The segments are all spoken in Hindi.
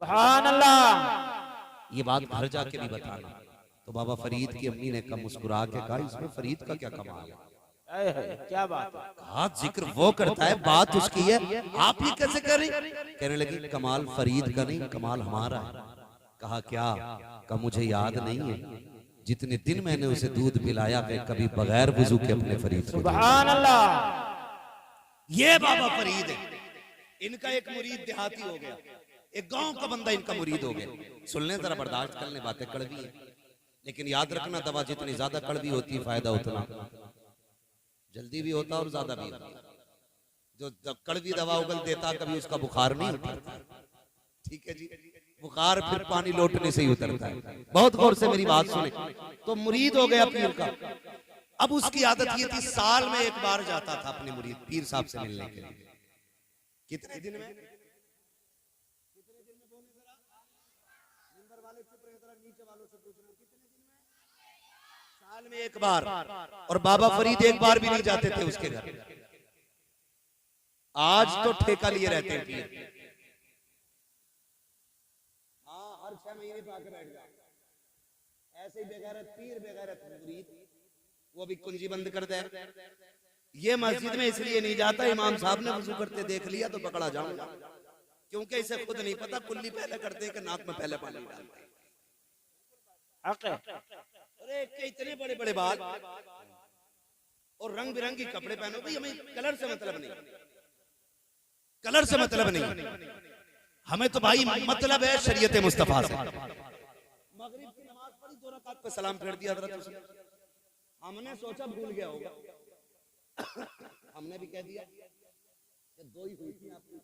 सुभान अल्लाह। ये बात घर जाके भी बताना। तो बाबा फरीद की अम्मी ने कहा, मुस्कुरा के कहा, इसमें फरीद का क्या कमाल है? क्या बात है। कहा जिक्र वो करता है, बात उसकी है, आप ये कैसे कर रही? कहने लगी कमाल फरीद का नहीं, कमाल हमारा है। कहा क्या? कहा मुझे याद नहीं है जितने दिन मैंने उसे दूध पिलाया, मैं कभी बगैर वुजू के अपने फरीद को। सुभान अल्लाह। ये बाबा फरीद है। इनका एक मुरीद देहाती हो गया, एक गांव का बंदा इनका मुरीद हो गया। सुन लें जरा, बर्दाश्त कर लें, बातें कड़वी है, लेकिन याद रखना दवा जितनी ज्यादा कड़वी होती है फायदा उतना जल्दी भी होता और ज्यादा भी होता। जो कड़वी दवा उगल देता कभी उसका बुखार नहीं उतरता। ठीक है जी, बुखार फिर पानी लौटने से ही उतरता है। बहुत गौर से मेरी बात सुने। तो मुरीद हो गया पीर का। अब उसकी आदत ये थी, साल में एक बार जाता था अपने मुरीद पीर साहब से मिलने के लिए। कितने दिन में? साल में एक बार। और बाबा फरीद एक बार भी नहीं जाते थे उसके घर। आज तो ठेका लिए रहते हैं पीर। हाँ, हर 6 महीने पे आके बैठ जाए। ऐसे ही बेगैरत पीर, बेगैरत मुरीद, वो भी कुंजी बंद कर दे। ये मस्जिद में इसलिए नहीं जाता, इमाम साहब ने वजू करते देख लिया तो पकड़ा जाऊंगा, क्योंकि इसे खुद नहीं पता कुल्ली पहले करते हैं कि नाक में पहले पानी डालते हैं। अरे इतने बड़े बड़े बाल और रंग बिरंगी कपड़े पहनो। भाई हमें कलर से मतलब नहीं, कलर से मतलब नहीं, हमें तो भाई मतलब है शरीयत मुस्तफा से। मगरिब की नमाज पढ़ी, 2 रकात पे सलाम फेर दिया हजरत उसने। हमने सोचा भूल गया होगा, हमने भी कह दिया कि 2 ही हुई थी आपकी।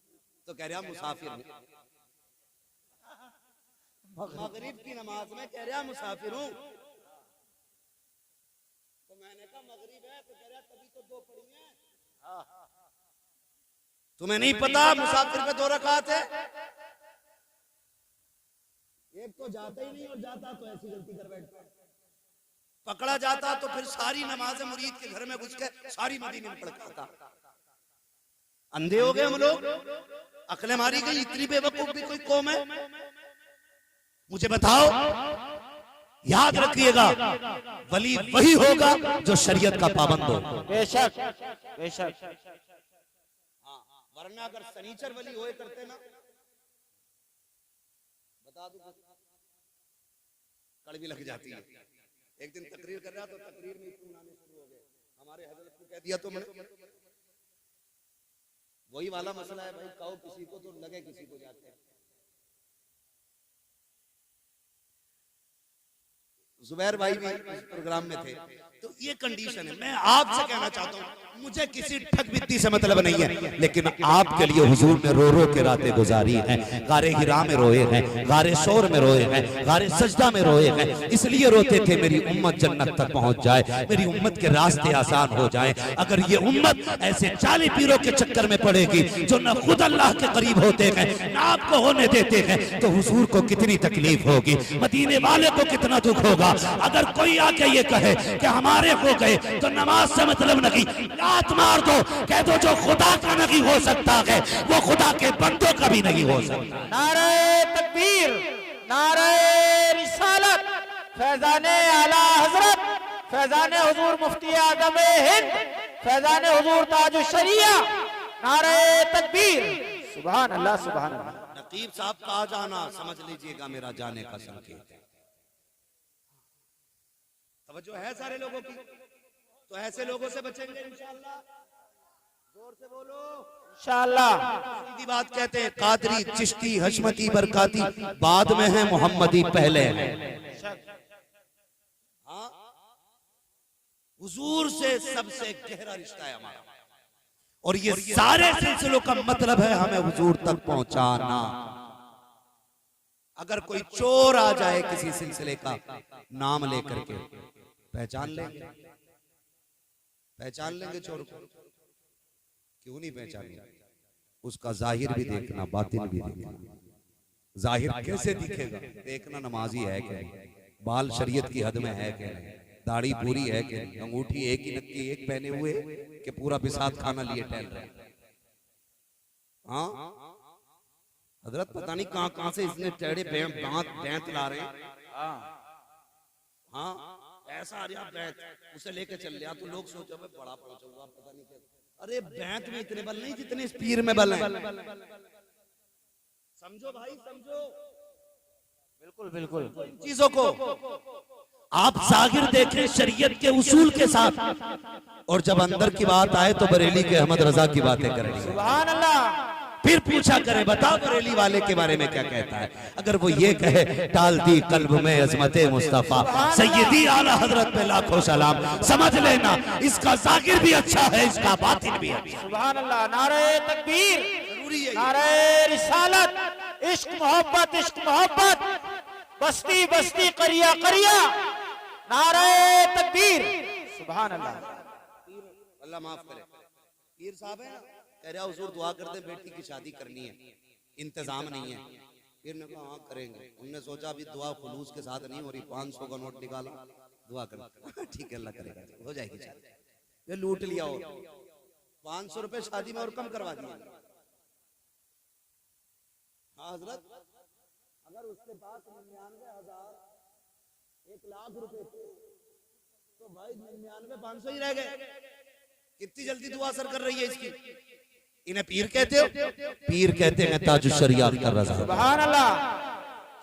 तो कह रहा मुसाफिर ने, मगरिब की नमाज में कह रहा मुसाफिर हूं। तो मैंने कहा मगरिब है, तो कह रहा तभी तो 2 पढ़ी हैं। तुम्हें नहीं पता मुसाफिर पे 2 रकात है? एक तो जाता ही नहीं, और जाता तो ऐसी गलती कर बैठता। पकड़ा जाता तो फिर सारी नमाज मुरीद के घर में घुस के सारी मदीने में पढ़ता। अंधे हो गए हम लोग, अकलें मारी गई। इतनी बेवकूफ भी कोई कौम है? मुझे बताओ, याद रखिएगा, वली वही होगा जो शरीयत का पाबंद हो। बेशक बेशक। वरना अगर सनीचर वली होए करते ना, बता दो, कड़वी लग जाती है। एक दिन तकरीर कर रहा तो तकरीर में इतने आने शुरू हो गए, हमारे हजरत को कह दिया तो मैंने। वही वाला मसला है भाई, कहो किसी को तो लगे किसी को जाके। जुबैर भाई भी इस प्रोग्राम में थे। तो ये कंडीशन है। मैं आपसे कहना चाहता हूँ, मुझे किसी ठग बित्ती से मतलब नहीं है, लेकिन आपके लिए हुजूर ने रो रो के रातें गुजारी हैं। गारे हिरा में रोए हैं, गारे शोर में रोए हैं, गारे सजदा में रोए हैं। इसलिए रोते थे मेरी उम्मत जन्नत तक पहुंच जाए, मेरी उम्मत के रास्ते आसान हो जाए। अगर ये उम्मत ऐसे 40 पीरों के चक्कर में पड़ेगी जो न खुद अल्लाह के करीब होते हैं न आपको होने देते हैं, तो हुजूर को कितनी तकलीफ होगी, मदीने वाले को कितना दुख होगा। अगर कोई आके ये कहे कि हमारे हो गए तो नमाज से मतलब नहीं, लात मार दो, कह दो जो खुदा का नहीं हो सकता है वो खुदा के बंदों का भी नहीं हो सकता। नारे तकबीर, नारे रिसालत, फैजाने आला हजरत, फैजाने हुजूर मुफ्ती आजम हिंद, फैजाने हुजूर ताज शरिया, नारे तकबीर। सुभान अल्लाह, सुभान अल्लाह। नकीब साहब का आ जाना समझ लीजिएगा मेरा जाने का संकेत है। तवज्जो है सारे लोगों की? तो ऐसे लोगों से बचेंगे इंशाअल्लाह। जोर से बोलो इंशाअल्लाह। सीधी बात कहते हैं, कादरी चिश्ती हशमती बरकाती बाद में है, मोहम्मदी पहले है। हाँ, हुजूर से सबसे गहरा रिश्ता है हमारा, और ये सारे सिलसिलों का मतलब है हमें हुजूर तक पहुंचाना। अगर कोई चोर आ जाए किसी सिलसिले का नाम लेकर के, पहचान लेंगे, पहचान लेंगे चोर को। क्यों नहीं पहचानेंगे? उसका जाहिर भी देखना, बातिन भी देखना। जाहिर कैसे दिखेगा? देखना नमाजी है क्या नहीं, बाल शरीयत की हद में है क्या नहीं, दाढ़ी पूरी है क्या नहीं, अंगूठी एक ही नक्की एक पहने हुए कि पूरा बिसात खाना लिए टहल रहे। हाँ, हजरत पता नहीं कहां कहां से इसने टेढ़े बैंत ला रहे हैं। हाँ ऐसा आ रहा बैंत, उसे लेके चल लिया तो लोग सोचो मैं बड़ा पहुंचूंगा, पता नहीं क्या। अरे बैंत में इतने बल नहीं जितने इस पीर में बल हैं। समझो भाई समझो, बिल्कुल बिल्कुल। चीजों को आप जाहिर देखें शरीयत के उसूल के साथ, और जब अंदर की बात आए तो बरेली के अहमद रजा की बातें करें। सुभान अल्लाह। फिर पूछा करे बताओ बरेली वाले के बारे में क्या कहता है। अगर वो ये कहे टाल दी कल्ब में अजमते मुस्तफा सैयदी आला हजरत पे लाखों सलाम, समझ लेना इसका जाहिर भी अच्छा है, इसका बातिन भी अच्छा। सुभान अल्लाह। नारे तकबीर, जरूरी है नारे रिसालत, इश्क मोहब्बत, इश्क मोहब्बत, बस्ती बस्ती करिया करिया, नारे तकबीर। सुभान अल्लाह। अल्लाह माफ करे। पीर साहब है ना, कह रहा हुजूर दुआ करते बेटी की शादी करनी है, इंतजाम नहीं है। पीर ने कहा हाँ करेंगे। उनने सोचा अभी दुआ खुलूस के साथ नहीं हो रही, 500 का नोट निकाला, दुआ कर ठीक है अल्लाह करेगा, हो जाएगी शादी। ये लूट लिया और 500 रुपए शादी में और कम करवा दिया। हाँ हजरत, अगर उसके पास 99,000 1,00,000 रुपए थे तो भाई 99 500 ही रह गए। कितनी जल्दी दुआ असर कर रही है इसकी। इन्हें पीर कहते हो? पीर कहते हैं ताजुश शरिया का रज़ा। सुभान अल्लाह,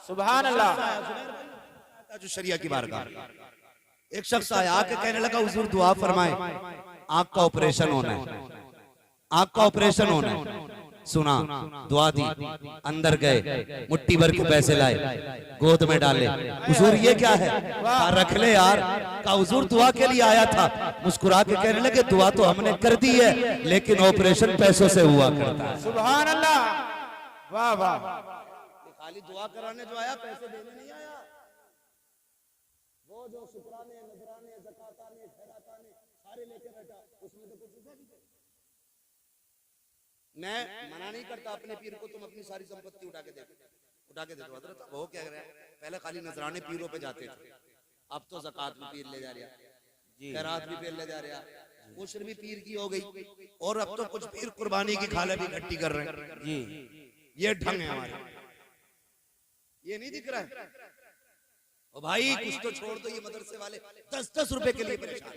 सुभान अल्लाह। ताजुश शरिया की बारगाह। एक शख्स आया आके कहने लगा हुजूर दुआ फरमाए, आंख का ऑपरेशन होना है, आंख का ऑपरेशन होना है। सुना, दुआ दी, अंदर गए, मुट्ठी भर के पैसे लाए, गोद में डाले। हुजूर ये क्या है? रख ले यार। कहा हुजूर दुआ के लिए आया था। मुस्कुरा के कहने लगे दुआ तो हमने कर दी है, लेकिन ऑपरेशन पैसों से हुआ करता है। सुभान अल्लाह, वाह वाह। खाली दुआ कराने जो आया, पैसे देने नहीं आया। वो जो शुक्राने, नजराने, ज़काताने, खैराताने सारे लेके बैठा, उसमें तो कुछ मैं मना नहीं करता अपने पीर को तुम अपनी सारी संपत्ति उठा के दे दो हजरत। वो क्या कर रहा है, पहले खाली नजराने पीरों पे जाते थे, अब तो ज़कात भी पीर ले जा रहा, खैरात भी पीर ले जा रहा, उश्र भी पीर की हो गई, और अब तो कुछ पीर कुर्बानी की खाले भी इकट्ठी कर रहे हैं जी। ये ढंग है हमारे, ये नहीं दिख रहा है। ओ भाई कुछ तो छोड़ दो, ये मदरसे वाले 10-10 रुपए के लिए परेशान।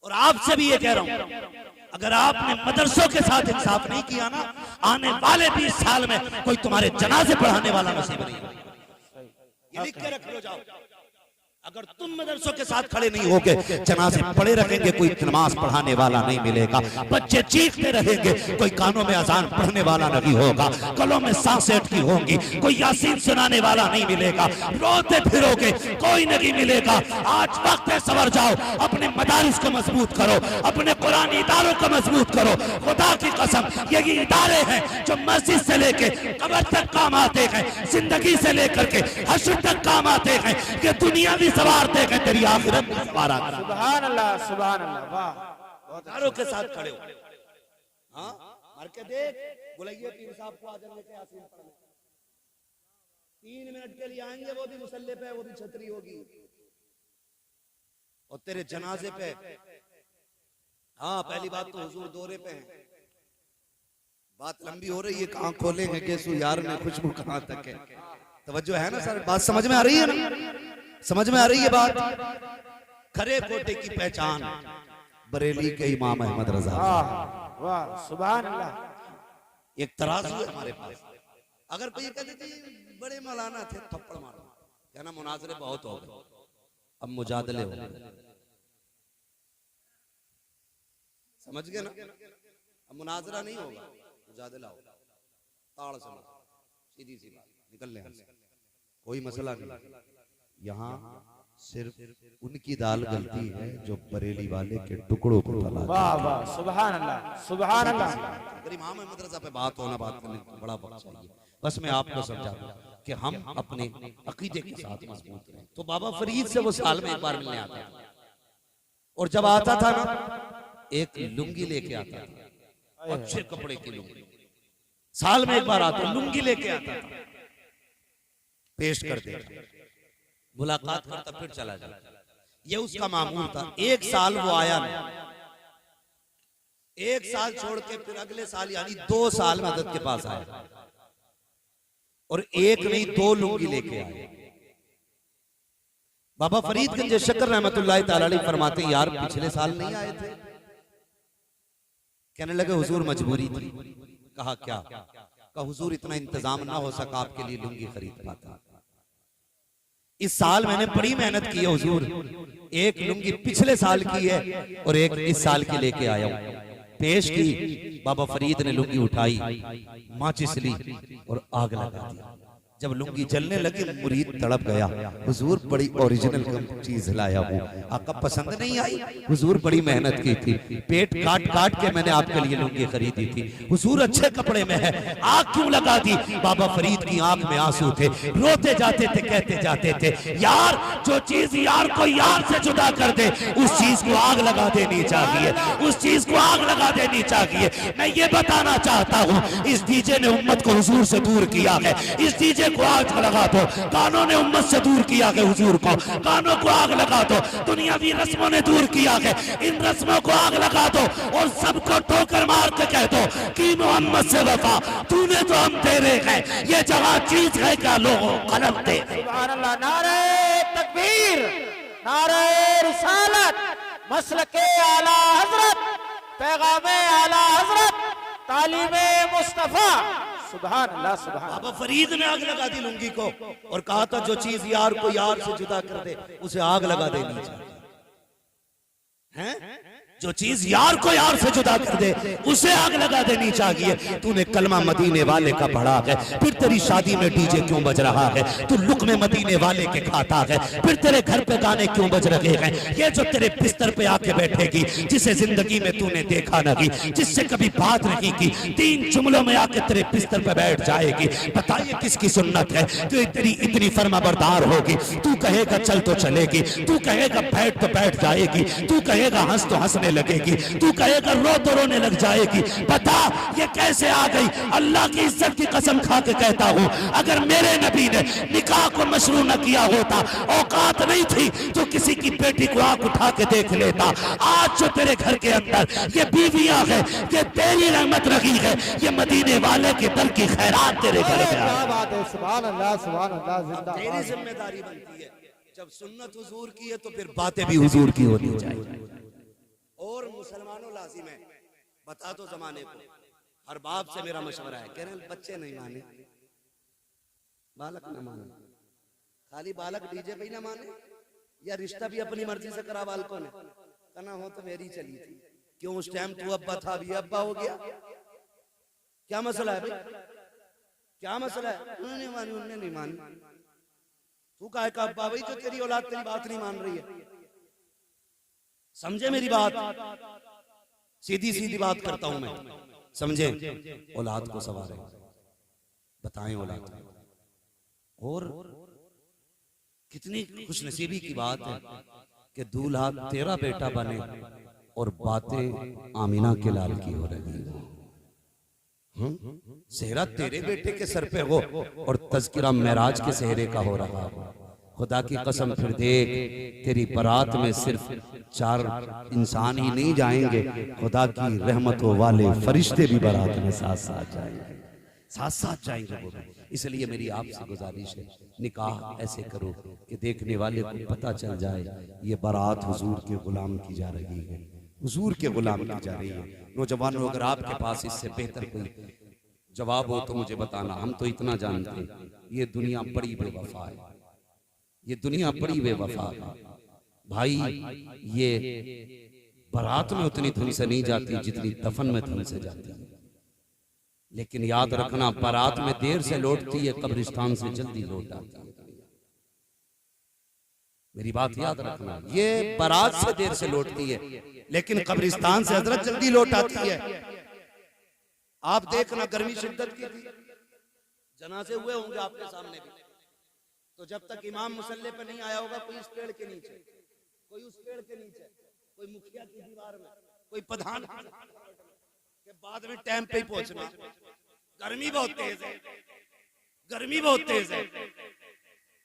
और आपसे भी ये कह रहा हूं, अगर आपने मदरसों के साथ इंसाफ नहीं किया ना, आने वाले 20 साल में कोई तुम्हारे जनाजे पढ़ाने वाला नसीब नहीं होगा। ये लिख के रख लो जाओ। अगर तुम मदरसों के साथ खड़े नहीं होगे, जनाजे पड़े रहेंगे, कोई नमाज पढ़ाने वाला नहीं मिलेगा, बच्चे चीखते रहेंगे, कोई कानों में अजान पढ़ने वाला नहीं होगा, गलों में सांसें अटकी होंगी, कोई यासीन सुनाने वाला नहीं मिलेगा, रोते फिरोगे कोई नहीं मिलेगा। आज वक्त है, सवर जाओ, अपने मदारिस को मजबूत करो, अपने कुरानी इदारों को मजबूत करो। खुदा की कसम यही इदारे हैं जो मस्जिद से लेके कब्र तक काम आते हैं, जिंदगी से लेकर के हश्र तक काम आते हैं, कि दुनिया भी सवारते हैं, तेरी आखिरत भी सवारा। सुभान अल्लाह, सुभान अल्लाह, वाह। इदारों के साथ खड़े हो। हाँ मार के देख, बुलाइए पीर साहब को, आजम लेके यासीन पढ़ने 3 मिनट के लिए आएंगे, वो भी मुसल्ले पे, वो भी छतरी होगी, और तेरे जनाजे पे। हाँ पहली बात तो हुजूर दौरे पे हैं, बात लंबी हो रही है, कहाँ खोलेंगे केसु यार में खुशबू कहाँ तक है। तवज्जो है ना सर, बात समझ में आ रही है ना, समझ में आ रही है बात। खरे कोटे की पहचान बरेली के इमाम अहमद रजा। वाह सुभान अल्लाह। एक तराजू है हमारे पास। अगर कोई कहते थे बड़े मौलाना थे, थप्पड़ मारो, कहना मुनाजरे बहुत हो गए, अब मुजादले हो गए। समझ गए ना, अब मुनाजरा नहीं होगा, मुजादला होगा। ताड़ से सीधी सी बात, निकल ले, कोई मसला नहीं। यहाँ सिर्फ उनकी दाल गलती है जो बरेली वाले के टुकड़ों को फैला। वाह वाह सुभान अल्लाह, सुभान अल्लाह। अगर इमाम अहमद रजा पे बात होना, बात करने को बड़ा वक्त चाहिए। बस मैं आपको समझा दूं कि हम अपने अकीदे के साथ मजबूत रहें। तो बाबा फरीद से वो साल में एक बार मिलने आता था, और जब आता था ना, एक लुंगी लेके आता था, अच्छे कपड़े की लुंगी। साल में एक बार आता, लुंगी लेके आता था, पेश कर देता, मुलाकात करता, फिर चला जाता। ये उसका मामूल था। एक साल वो आया नहीं, एक साल छोड़ के फिर अगले साल यानी 2 साल मदद के पास आया। और एक नहीं 2 लुंगी लेके आए। बाबा फरीदगंज शक्कर रहमतुल्लाह ताला अलैह फरमाते यार पिछले साल नहीं आए थे। कहने लगे हुजूर मजबूरी थी। कहा क्या? कहा हुजूर इतना इंतजाम ना हो सका आपके लिए लुंगी खरीद पाता। इस साल मैंने बड़ी मेहनत की है हुजूर, एक लुंगी पिछले साल की है और एक इस साल की लेके आया हूं। पेश की, बाबा फरीद ने लुंगी उठाई, माचिस ली और आग लगा दी। जब लुंगी जलने लगी मुरीद तड़प गया, हुजूर बड़ी ओरिजिनल चीज लाया हूँ, आका पसंद नहीं आई? हुजूर बड़ी मेहनत की थी, पेट काट काट के मैंने आपके लिए लुंगी खरीदी थी। हुजूर अच्छे कपड़े में है, आग क्यों लगा दी? बाबा फरीद की आंख में आंसू थे, रोते जाते थे, कहते जाते थे यार जो चीज यार को यार से जुदा कर दे उस चीज को आग लगा देनी चाहिए, उस चीज को आग लगा देनी चाहिए। मैं ये बताना चाहता हूँ इस डीजे ने उम्मत को हुजूर से दूर किया है। इस डीजे को आग लगा दो, कानों ने उम्मत से दूर किया है हुजूर को, कानों को आग लगा दो। दुनियावी रस्मों ने दूर किया है, इन रस्मों को आग लगा दो और सबको ठोकर मार के कह दो कि मोहम्मद से वफा तूने तो हम तेरे हैं, ये जगह चीज है क्या लोगों कलम दे। सुभान अल्लाह, नारे तकबीर, नारे रिसालत, मसलके आला हजरत, पैगामे आला हजरत, तालीमे मुस्तफा। सुभान अल्लाह, सुभान। बाबा फरीद ने आग लगा दी लुंगी को और कहा था जो चीज यार को यार से जुदा कर दे उसे आग लगा देनी चाहिए। हैं? जो चीज यार को यार से जुदा कर दे उसे आग लगा देनी चाहिए। तूने कलमा मदीने वाले का पढ़ा है, फिर तेरी शादी में डीजे क्यों बज रहा है? तू लुक्मे मदीने वाले के खाता है, फिर तेरे घर पे गाने क्यों बज रहे हैं? ये जो तेरे बिस्तर पे आके बैठेगी, जिसे जिंदगी में तूने देखा नहीं, जिससे कभी बात नहीं की, 3 जुमलों में आके तेरे बिस्तर पे बैठ जाएगी, बताइए किसकी सुन्नत है? तो तेरी इतनी फर्माबरदार होगी, तू कहेगा चल तो चलेगी, तू कहेगा बैठ तो बैठ जाएगी, तू कहेगा हंस तो हंसने लगेगी, तू कहेगा रो तो रोने लग जाएगी। बता ये कैसे आ गई? अल्लाह की इज्जत की कसम खा के कहता हूँ अगर मेरे नबी ने निकाह को मशरू न किया होता, औकात नहीं थी तो किसी की बेटी को आंख उठा के देख लेता। आज जो तेरे घर के अंदर ये बीवियां है, ये तेरी रहमत रही है, ये मदीने वाले के दल की खैरात तेरे घर में क्या बात है। सुभान अल्लाह, सुभान अल्लाह, जिंदाबाद। तेरी जिम्मेदारी बनती है जब सुन्नत हुजूर की है तो फिर बातें भी हुजूर की होनी चाहिए। और मुसलमानों लाजिम है, बता दो जमाने को, हर बाप से मेरा मशवरा है, कह रहे हैं बच्चे नहीं माने, बालक न माने, खाली बालक डीजे पे ही ना माने, या रिश्ता भी अपनी मर्जी से करा बालकों ने, कहना हो तो मेरी चली थी, क्यों उस टाइम तू अब्बा था अभी अब्बा हो गया, क्या मसला है भाई? क्या मसला है? उन्होंने नहीं मानी, उन्होंने नहीं मानी, तू काहे का अब्बा? भाई जो तेरी औलाद तेरी बात नहीं मान रही है, समझे मेरी बात? सीधी सीधी बात करता हूं मैं, समझे? औलाद को सवारे बताएं औलाद को। और कितनी खुशनसीबी की बात है कि दूल्हा तेरा बेटा बने और बातें आमीना के लाल की हो रही है। सेहरा तेरे बेटे के सर पे हो और तज़किरा मेराज के सेहरे का हो रहा है। खुदा की कसम फिर देख, तेरी बारात में सिर्फ 4 इंसान ही नहीं जाएंगे, खुदा की रहमतों वाले फरिश्ते भी बारात में साथ साथ जाएंगे, साथ साथ जाएंगे वो भी। इसलिए मेरी आपसे गुजारिश है, निकाह ऐसे करो कि देखने वाले को पता चल जाए ये बारात हुजूर के गुलाम की जा रही है, हुजूर के गुलाम की जा रही है। नौजवानों अगर आपके पास इससे बेहतर कोई जवाब हो तो मुझे बताना। हम तो इतना जानते हैं ये दुनिया बड़ी बेवफा है, ये दुनिया बड़ी बेवफा है भाई। ये बारात में उतनी धुन से नहीं जाती जितनी दफन में धुन से जाती है। लेकिन याद रखना, बारात में देर से लौटती है, कब्रिस्तान से जल्दी लौट आती है। मेरी बात याद रखना, ये बारात से देर से लौटती है लेकिन कब्रिस्तान से हजरत जल्दी लौट आती है। आप देखना, गर्मी शिद्दत की थी, जनाजे हुए होंगे आपके सामने भी, तो जब तक इमाम मुसल्ले पे नहीं आया होगा, कोई इस पेड़ के नीचे, कोई उस पेड़ के नीचे, कोई मुखिया की दीवार में, कोई प्रधान के बाद में टाइम पे ही पहुंचना। गर्मी बहुत तेज है, गर्मी बहुत तेज है।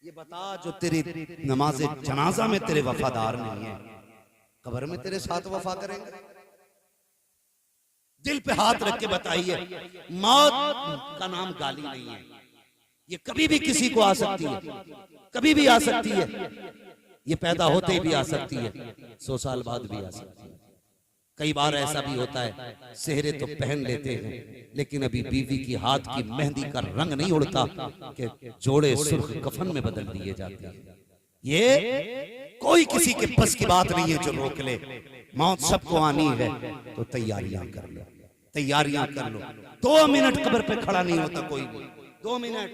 ये बता, जो तेरी नमाज जनाजा में तेरे वफादार नहीं है, कब्र में तेरे साथ वफा करेंगे? दिल पे हाथ रख के बताइए, मौत का नाम गाली नहीं है, ये कभी भी किसी को आ सकती है, कभी भी आ सकती है। ये पैदा होते ही भी आ सकती है, 100 साल बाद भी आ सकती है। कई बार ऐसा भी होता है, सेहरे तो पहन लेते हैं लेकिन अभी बीवी की हाथ की मेहंदी का रंग नहीं उड़ता कि जोड़े सुर्ख कफन में बदल दिए जाते हैं। ये कोई किसी के बस की बात नहीं है जो रोक ले। मौत सबको आनी है तो तैयारियां कर लो, तैयारियां कर लो। 2 मिनट कब्र पे खड़ा नहीं होता कोई भी। 2 मिनट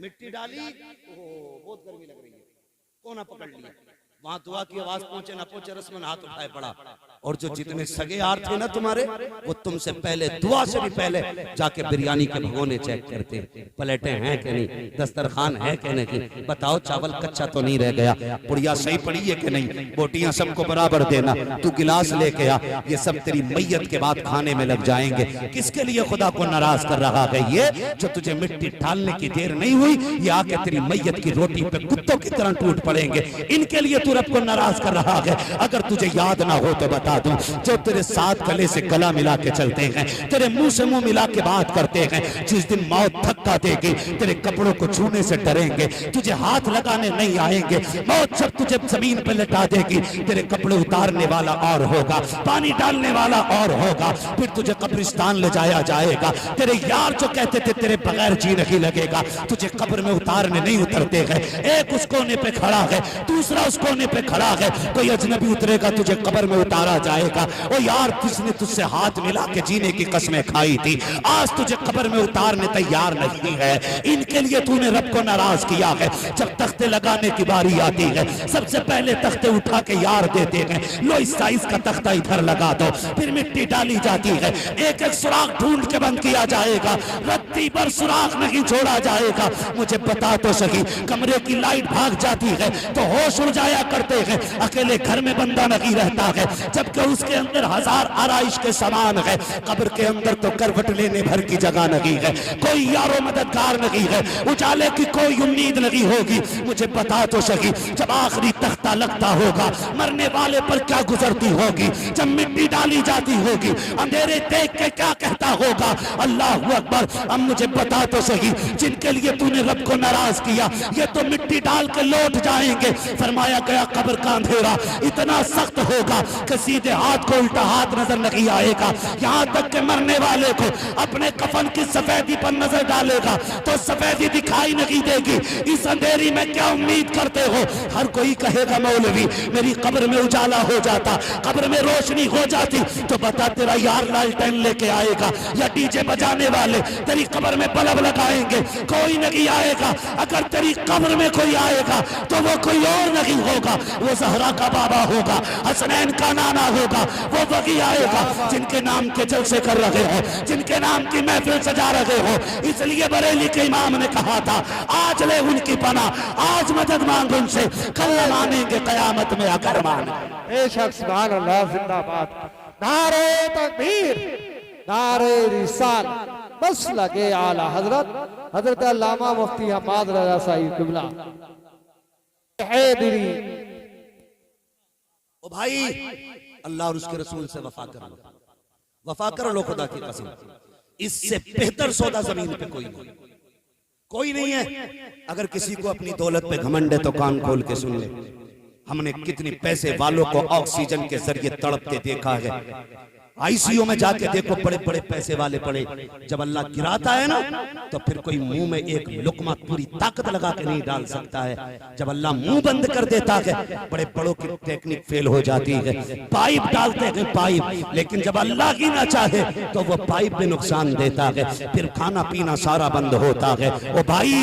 मिट्टी डाली, ओह बहुत गर्मी लग रही है, कोना पकड़ लिया, वहां दुआ की आवाज पहुंचे ना पहुंचे, रस्मन हाथ उठाए पड़ा। और जो जितने सगे यार थे ना तुम्हारे, वो तुमसे पहले दुआ से भी पहले जाके बिरयानी के भगोने चेक करते, प्लेटें हैं कि नहीं, दस्तरखान है कि नहीं, बताओ चावल कच्चा तो नहीं रह गया, पुड़िया सही पड़ी है कि नहीं, बोटियां सबको बराबर देना, तू गिलास लेके आ। ये सब तेरी मैयत के बाद खाने में लग जाएंगे। किसके लिए खुदा को नाराज कर रहा है? ये जो तुझे मिट्टी डालने की देर नहीं हुई, ये आके तेरी मैयत की रोटी पे कुत्तों की तरह टूट पड़ेंगे। इनके लिए तू रब को नाराज कर रहा है। अगर तुझे याद ना हो तो बता दूं, जो तेरे साथ गले से गला मिला के चलते हैं, तेरे मुंह से मुंह मिला के बात करते हैं, जिस दिन मौत धक्का देगी तेरे कपड़ों को छूने से डरेंगे, तुझे हाथ लगाने नहीं आएंगे। मौत जब तुझे जमीन पर लटा देगी, तेरे कपड़े उतारने वाला और होगा, पानी डालने वाला और होगा, फिर तुझे कब्रिस्तान ले जाया जाएगा। तेरे यार जो कहते थे तेरे बगैर जी नहीं लगेगा, तुझे कब्र में उतारने नहीं उतरते हैं। एक उस कोने पे खड़ा है, दूसरा उस कोने पे खड़ा है, कोई अजनबी उतरेगा, तुझे कब्र में उतारा जाएगा। ओ यार, किसने तुझसे हाथ मिला के जीने की कसमें खाई थी, आज तुझे कब्र में उतारने तैयार नहीं है। इनके लिए तूने रब को नाराज किया है। जब तख्ते लगाने की बारी आती है, सबसे पहले तख्ते उठा के यार देते हैं, लो इस साइज का तख्ता इधर लगा दो, फिर मिट्टी डाली जाती है, एक एक सुराख ढूंढ के बंद किया जाएगा, रत्ती पर सुराख नहीं छोड़ा जाएगा। मुझे बता तो सही, कमरे की लाइट भाग जाती है तो होश उड़ जाया करते हैं, अकेले घर में बंदा नहीं रहता है, जबकि उसके अंदर 1000 आराइश के सामान है। कब्र के अंदर तो करवट लेने भर की जगह नहीं है, कोई यारो मददगार नहीं है, उजाले की कोई उम्मीद नहीं होगी। मुझे बता तो सही, जब आखिरी तख्ता लगता होगा, मरने वाले पर क्या गुजरती होगी, जब मिट्टी डाली जाती होगी, अंधेरे देख के क्या कहता होगा, अल्लाह अकबर। अब मुझे बता तो सही, जिनके लिए तूने रब को नाराज किया, ये तो मिट्टी डाल के लौट जाएंगे। फरमाया गया कब्र का अंधेरा इतना सख्त होगा कि सीधे हाथ को उल्टा हाथ नजर नहीं आएगा। यहाँ तक के मरने वाले को अपने कफन की सफेदी पर नजर डालेगा तो सफेदी दिखाई नहीं देगी। इस अंधेरी में क्या उम्मीद करते हो? हर कोई कहेगा मौलवी मेरी कब्र में उजाला हो जाता, कब्र में रोशनी हो जाती, तो बता तेरा यार लालटेन लेके आएगा या डीजे बजाने वाले तेरी कब्र में बल्ब लगाएंगे? कोई नहीं आएगा। अगर तेरी कब्र में कोई आएगा तो वो कोई और नहीं होगा, वो जहरा का बाबा होगा, हसनैन का नाना होगा, वो वही आएगा जिनके नाम के जलसे कर रहे हो, जिनके नाम की महफिल सजा रहे हो। इसलिए बरेली के इमाम ने कहा था, आज ले उनकी पना, आज मदद मांग उनसे, कल मानेंगे कयामत में अगर माने। बेशक सुभान अल्लाह, जिंदाबाद। नारे तकबीर, नारे रिसाल, बस लगे आला हजरत हजरत अल्लामा मुफ्ती हमाद रजा साहिब किबला हैदरी। ओ भाई, अल्लाह और उसके रसूल से वफा कर लो, वफा कर लो खुदा की कसम। इससे बेहतर सौदा जमीन पे कोई नहीं, कोई नहीं है। अगर किसी को अपनी दौलत पे घमंड है तो कान खोल के सुन ले। हमने कितनी पैसे वालों को ऑक्सीजन के जरिए तड़पते देखा है। आईसीयू में जाके देखो, बड़े बड़े पैसे वाले पड़े। जब अल्लाह गिराता है ना, तो फिर कोई मुंह में एक लुकमा पूरी ताकत लगा के नहीं डाल सकता है। जब अल्लाह मुंह बंद कर देता है, बड़े बड़ों की टेक्निक फेल हो जाती है, पाइप डालते हैं पाइप, लेकिन जब अल्लाह ही ना चाहे तो वो पाइप भी नुकसान देता है, फिर खाना पीना सारा बंद होता है। ओ भाई,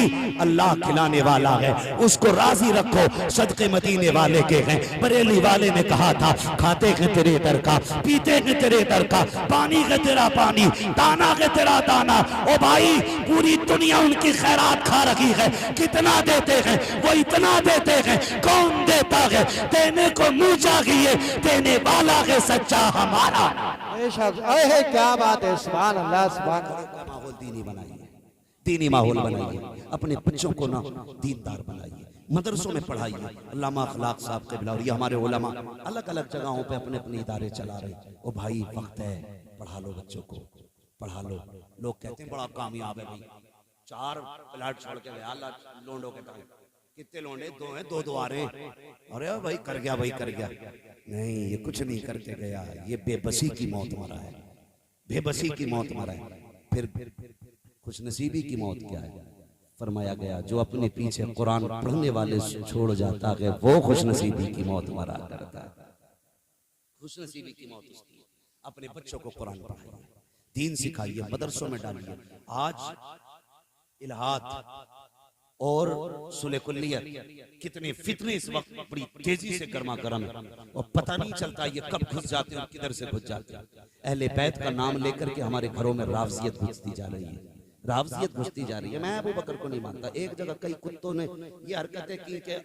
अल्लाह खिलाने वाला है, उसको राजी रखो। सदके मदीने वाले के हैं, बरेली वाले ने कहा था, खाते हैं तेरे दर का, पीते हैं तेरे दर का, पानी है तेरा पानी, दाना है तेरा दाना। ओ भाई, पूरी दुनिया उनकी खैरात खा रही है। कितना देते हैं? वो इतना देते हैं। कौन देता है? देने को मुंह चाहिए, देने वाला है सच्चा हमारा। बेशक, अहे क्या बात है, सुभान अल्लाह, सुभान अल्लाह। माहौल दीनी बनाइए, दीनी माहौल बनाइए, अपने बच्चों को ना दीनदार बनाइए, मदरसों में पढ़ाइए। अल्लामा अखलाक साहब के बिलावरी, हमारे उलमा अलग अलग जगहों पे अपने अपने इदारे चला रहे। ओ भाई, वक्त है, पढ़ा लो बच्चों को, पढ़ा लो। लोग कहते हैं बड़ा कामयाब है भाई, 4 प्लाट छोड़ के गया अल्लाह लोंडो के टाइम। कितने लोंडे? 2 हैं, 2 आ रहे हैं। अरे भाई कर गया, भाई कर गया। नहीं, ये कुछ नहीं करके गया, ये बेबसी की मौत मरा है, बेबसी की मौत मरा है। फिर खुशनसीबी की मौत क्या है? फरमाया गया जो अपने पीछे कुरान पढ़ने वाले छोड़ जाता है वो खुशनसीबी की मौत मरा करता है। खुशनसीबी की मौत उसकी। अपने बच्चों को कुरान पढ़ाइए, दीन सिखाइए, मदरसों में डालिए। आज इल्हाद और सुले कुल्लियत कितने फितने इस वक्त बड़ी तेजी से गर्मा गर्म है और पता नहीं चलता ये कब घुस जाते हैं और किधर से घुस जाते हैं। अहले बैत का नाम लेकर के हमारे घरों में रावजियत घुसती जा रही है, रावजियत घुसती जा रही है। मैं अबू बकर को नहीं मानता। एक जगह कई कुत्तों ने ये हरकतें की कि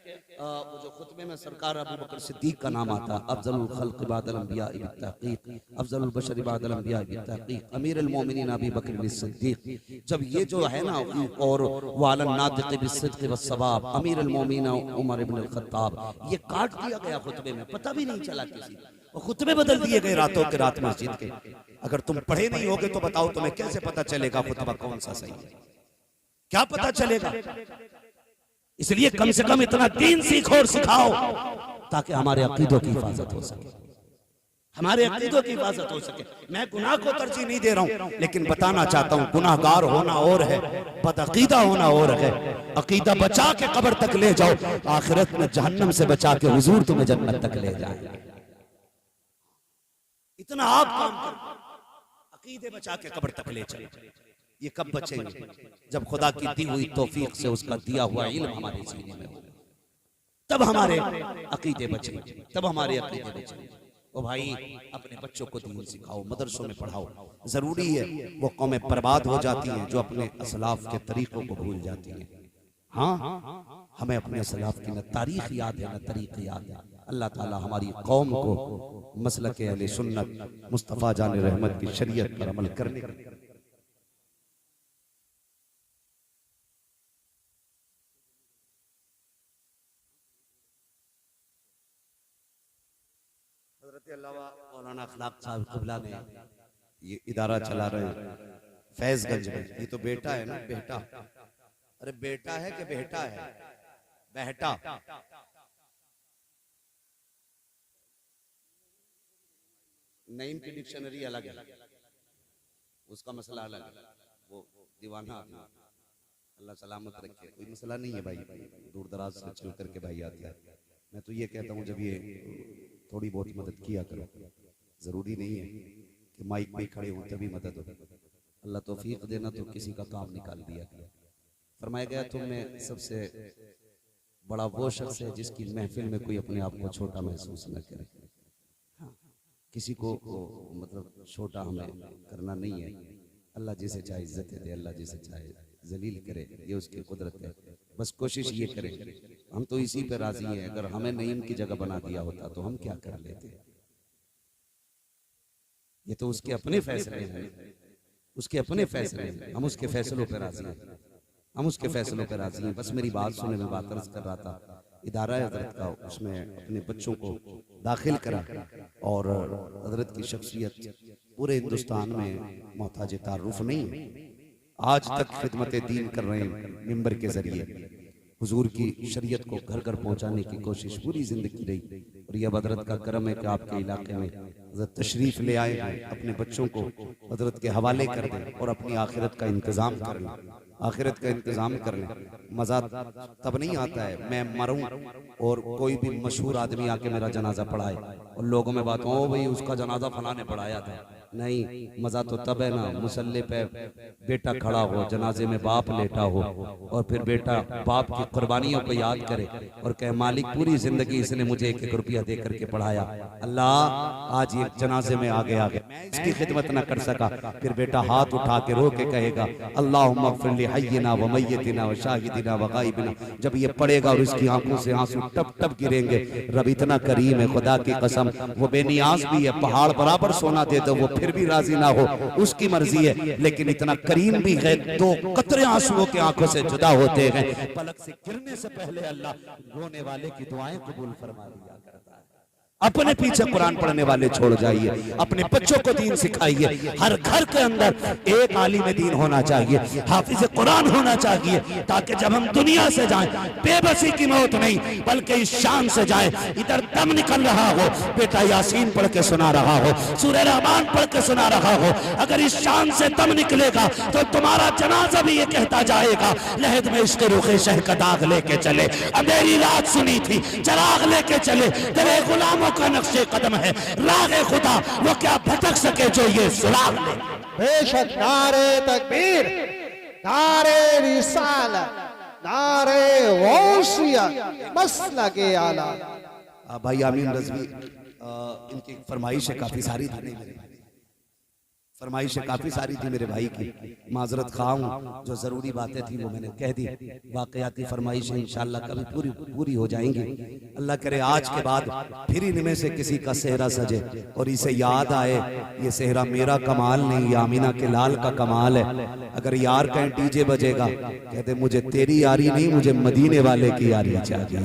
वो जो खुतबे में सरकार अबू बकर सिद्दीक का नाम आता, अफजलुल खल्क बादल अंबिया बित्तहकीक, अफजलुल बशर बादल अंबिया बित्तहकीक, अमीरुल मोमिनीन अबू बकर सिद्दीक। जब ये जो है ना, और वालन नातिक बिस्सिद्क़ वस्सवाब अमीरुल मोमिनीन उमर इब्न अल खत्ताब, ये काट दिया गया खुतबे में, पता भी नहीं चला किसी को। खुतबे बदल दिए गए रातों के रात मस्जिद के। अगर तुम पढ़े नहीं होगे तो बताओ तुम्हें कैसे पता चलेगा खुतबा कौन सा सही है? क्या पता चलेगा? इसलिए कम से कम इतना दीन सीखो और सिखाओ ताकि हमारे अकीदों की हिफाजत हो सके, हमारे अकीदों की हिफाजत हो सके। मैं गुनाह को तरजीह नहीं दे रहा हूं, लेकिन बताना चाहता हूं गुनाहगार होना और है, बदअकीदा होना और है। अकीदा बचा के कब्र तक ले जाओ, आखिरत में जहन्नम से बचा के हुजूर तुम्हें जन्नत तक ले जाएंगे। इतना आप काम करो, अकीदे बचा के कब्र तक ले चले। ये कब बचेंगे? जब खुदा की दी हुई तौफीक से उसका दिया हुआ इल्म हमारे सीने में होगा, तब हमारे अकीदे बचेंगे, तब हमारे अकीदे बचेंगे। ओ भाई, अपने बच्चों को दीन सिखाओ, मदरसों में पढ़ाओ। जरूरी है, वो कौमें बर्बाद हो जाती हैं जो अपने असलाफ के तरीकों को भूल जाती हैं। हाँ, हमें अपने असलाफ की न तारीख याद है न तरीक़ याद है। अल्लाह ताला हमारी कौम को मसलक अहले सुन्नत मुस्तफ़ा जान रहमत की शरीयत पर अमल करने का। हज़रत अल्लामा मौलाना अखलाक साहब क़िबला ने ये इदारा चला रहे हैं फैज़गंज में। ये तो बेटा है ना, बेटा। अरे बेटा है कि बेटा है? बेटा। नईम की डिक्शनरी अलग है, उसका मसला अलग है। वो दीवाना आदमी, अल्लाह सलामत रखे, कोई मसला नहीं है भाई, दूर दराज से चल करके भाई आता है। मैं तो ये कहता हूँ जब ये थोड़ी बहुत मदद किया करो, जरूरी नहीं है कि माइक में खड़े हों तभी मदद हो। अल्लाह तौफीक देना तो किसी का काम निकाल दिया। फरमाया गया तुम में सबसे बड़ा वो शख्स है जिसकी महफिल में कोई अपने आप को छोटा महसूस न करे। किसी को मतलब छोटा हमें करना नहीं है। अल्लाह जिसे चाहे इज्जत दे, अल्लाह जिसे चाहे जलील करे, ये उसकी कुदरत है। बस कोशिश ये करें, हम तो इसी पे राजी हैं। अगर हमें नईम की जगह बना दिया होता तो हम क्या कर लेते? ये तो उसके अपने फैसले हैं, उसके अपने फैसले हैं, हम उसके फैसलों पर राजी हैं, हम उसके फैसलों पर राजी हैं। बस मेरी बात सुने, मैं बात अर्ज कर रहा था इदारा हजरत का, उसमें अपने बच्चों को दाखिल करा और हजरत की शख्सियत पूरे हिंदुस्तान में मोहताज तारुफ नहीं है। आज तक खिदमत दीन कर रहे हैं मिंबर के जरिए, हुजूर की शरीयत को घर घर पहुंचाने की कोशिश पूरी जिंदगी रही। और यह हजरत का करम है कि आपके इलाके में हजरत तशरीफ ले आए, अपने बच्चों को हजरत के हवाले कर दें और अपनी आखिरत का इंतजाम कर लें, आखिरत का इंतजाम कर लें। मजा तब नहीं आता है मैं मरूं और कोई भी मशहूर आदमी आके मेरा जनाजा पढ़ाए और लोगों में बात हो भाई उसका जनाजा फलां ने पढ़ाया था। नहीं, मजा तो तब है ना मुसल्ले पे बेटा खड़ा हो, जनाजे में बाप लेटा हो और फिर बेटा बाप की कुर्बानियों को याद करे और कहे मालिक पूरी जिंदगी इसने मुझे 1-1 रुपया दे करके पढ़ाया, अल्लाह आज ये जनाजे में आगे मैं इसकी खिदमत न कर सका। फिर बेटा हाथ उठा के रो के कहेगा अल्लाहुम्मा ग़फ़िर ली हय्यिना व मय्यितिना व शाहिदिना व गायबिना। जब ये पढ़ेगा और इसकी आंखों से आंसू टप टप गिरेंगे, रब इतना करीम है, खुदा की कसम वो बेनियाज भी है, पहाड़ बराबर सोना दे दो वो फिर भी राजी ना हो, उसकी मर्जी है। लेकिन इतना करीम भी है, 2 कतरे आंसुओं की आंखों से जुदा होते हैं, पलक से गिरने से पहले अल्लाह रोने वाले की दुआएं कबूल फरमा लिया करता है। अपने पीछे कुरान पढ़ने वाले छोड़ जाइए, अपने बच्चों को दीन सिखाइए। हर घर के अंदर एक आलिम दीन होना चाहिए, हाफिज कुरान होना चाहिए, ताकि जब हम दुनिया से जाएं बेबसी की मौत नहीं बल्कि इस शान से जाएं। इधर दम निकल रहा हो, बेटा यासीन पढ़ के सुना रहा हो, सूरह रहमान पढ़ के सुना रहा हो, अगर इस शान से दम निकलेगा तो तुम्हारा जनाजा भी ये कहता जाएगा, लहद में इसके रुखे शह का दाग लेके चले, अंधेरी रात सुनी थी चराग लेके चले, तेरे गुलामों का नक्शे कदम है रागे खुदा, वो क्या भटक सके जो ये सुराग ले। बेशक नारे तकबीर, नारे रिसालत, नारे गौसियत, मसलके आला। भाई आमीन रज़वी, इनकी फरमाइशें काफी सारी थी, नहीं मेरे भाई, फरमाइशें काफी सारी थी मेरे भाई की, माजरत खा हूं, जो जरूरी बातें थी वो मैंने कह दी। वाकयाती फरमाइशें इंशाअल्लाह कभी पूरी हो जाएंगी। अल्लाह करे आज के बाद फिर इनमें से किसी का सेहरा सजे और इसे याद आए ये सेहरा मेरा कमाल नहीं, ये आमीना के लाल का कमाल है। अगर यार कहीं डीजे बजेगा कहते मुझे तेरी यारी नहीं, मुझे मदीने वाले की यारी चाहिए,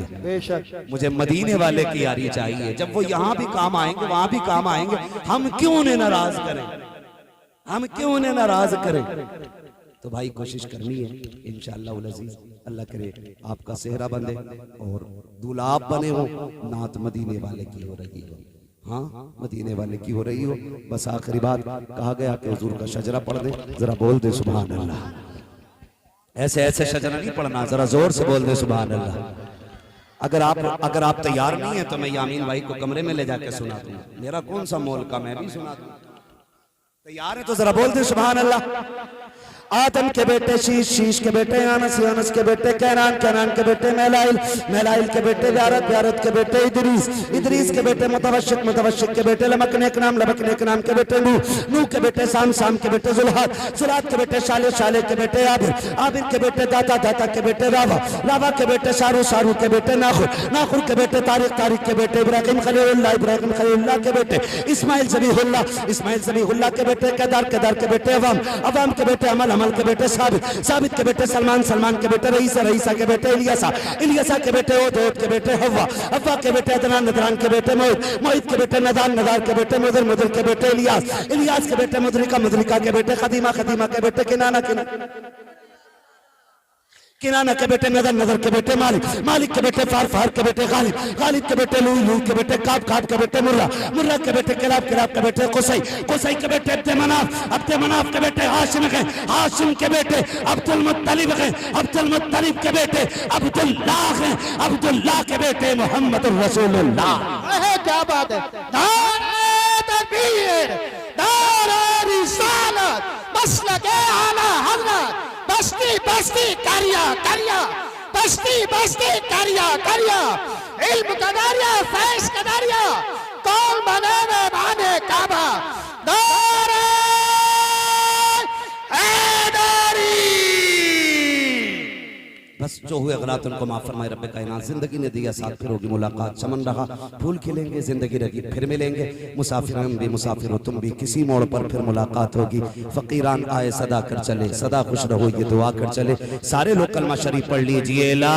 मुझे मदीने वाले की यारी चाहिए। जब वो यहाँ भी काम आएंगे वहां भी काम आएंगे, हम क्यों उन्हें नाराज करें, हम क्यों उन्हें नाराज करें। तो भाई कोशिश करनी है इंशाअल्लाह अज़ीज़, अल्लाह करे आपका सेहरा बंधे और दूल्हा आप बने हो, नात मदीने वाले की हो रही हो, हाँ मदीने वाले की हो रही हो। बस आखिरी बात कहा गया कि हुजूर का शजरा पढ़ दे, जरा बोल दे सुभान अल्लाह। ऐसे ऐसे शजरा नहीं पढ़ना, जरा जोर से बोल दे सुभान अल्लाह। अगर आप तैयार नहीं है तो मैं यामीन भाई को कमरे में ले जाके सुना दूं, मेरा कौन सा मोल का, मैं भी सुना दूं। तैयार है तो जरा बोल दे सुभान अल्लाह। आदम के बेटे शीश, शीश के बेटे अनस, अनस के बेटे कैनान, कैनान के बेटे मैलाइल, मैलाइल के बेटे व्यारत, व्यारत के बेटे इदरीस, इदरीस के बेटे मुतवशिक, मुतवशिक के बेटे लमकनेक नाम, लमकनेक नाम के बेटे नूह, नूह के बेटे साम, साम के बेटे जुल्हाद, जुल्हाद के बेटे शाले, शाले के बेटे आबिर, आबिर के बेटे दाता, दाता के बेटे रावा, रावा के बेटे शारू, शारू के बेटे नाखुर, नाखुर के बेटे तारिक, तारिक के बेटे इब्राहिम खलीलुल्लाह, इब्राहिम खलीलुल्लाह के बेटे इस्माइल ज़बीहुल्लाह, इस्माइल ज़बीहुल्लाह के बेटे केदार, केदार के बेटे अवाम, अवाम के बेटे अमल, अमल के बेटे साबित, साबित के बेटे सलमान, सलमान के बेटे रईसा, रईसा के बेटे इलियासा, इलियासा के बेटे ओद, ओद के बेटे हव्वा, हव्वा के बेटे अदनान, अदनान के बेटे मोहित, मोहित के बेटे नदान, नदार के बेटे मुदर, मुदर के बेटे इलियास, इलियास के बेटे मुदरिका, मुदरिका के बेटे खदीमा, खदीमा के बेटे किनाना, किनाना के बेटे नदर, नदर के बेटे मालिक, मालिक के बेटे फार, फार के बेटे गालिब, गालिब के बेटे लूई, लूई के बेटे काब, काब के बेटे मुर्रा, मुर्रा के बेटे किलाब, किलाब के बेटे कुसै, कुसै के बेटे अब्दे मनाफ, अब्दे मनाफ के बेटे हाशिम है, हाशिम के बेटे अब्दुल मुत्तलिब है, अब्दुल मुत्तलिब के बेटे अब्दुल्लाह है, अब्दुल्लाह के बेटे मोहम्मद रसूलुल्लाह। क्या बात है, नारे तकबीर, नारे रिसालत, मसलके आला हज़रत, बस्ती बस्ती करिया करिया, बस्ती बस्ती करिया करिया, इल्म कदारिया, फैज कदारिया, कौन बने बाने काबा, नारे हैदरी। बस जो हुए गलत उनको माफ फरमाए रब्बे कायनात। जिंदगी ने दिया साथ, फिर होगी मुलाकात, चमन रहा फूल खिलेंगे, जिंदगी रही फिर मिलेंगे, मुसाफिर हम भी मुसाफिर हो तुम भी, किसी मोड़ पर फिर मुलाकात होगी। फकीरान आए सदा कर चले, सदा खुश रहो ये दुआ कर चले। सारे लोग कलमा शरीफ पढ़ लीजिए, ला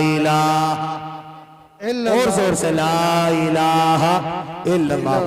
इलाहा, और जोर से ला इलाहा इल्लल्लाह।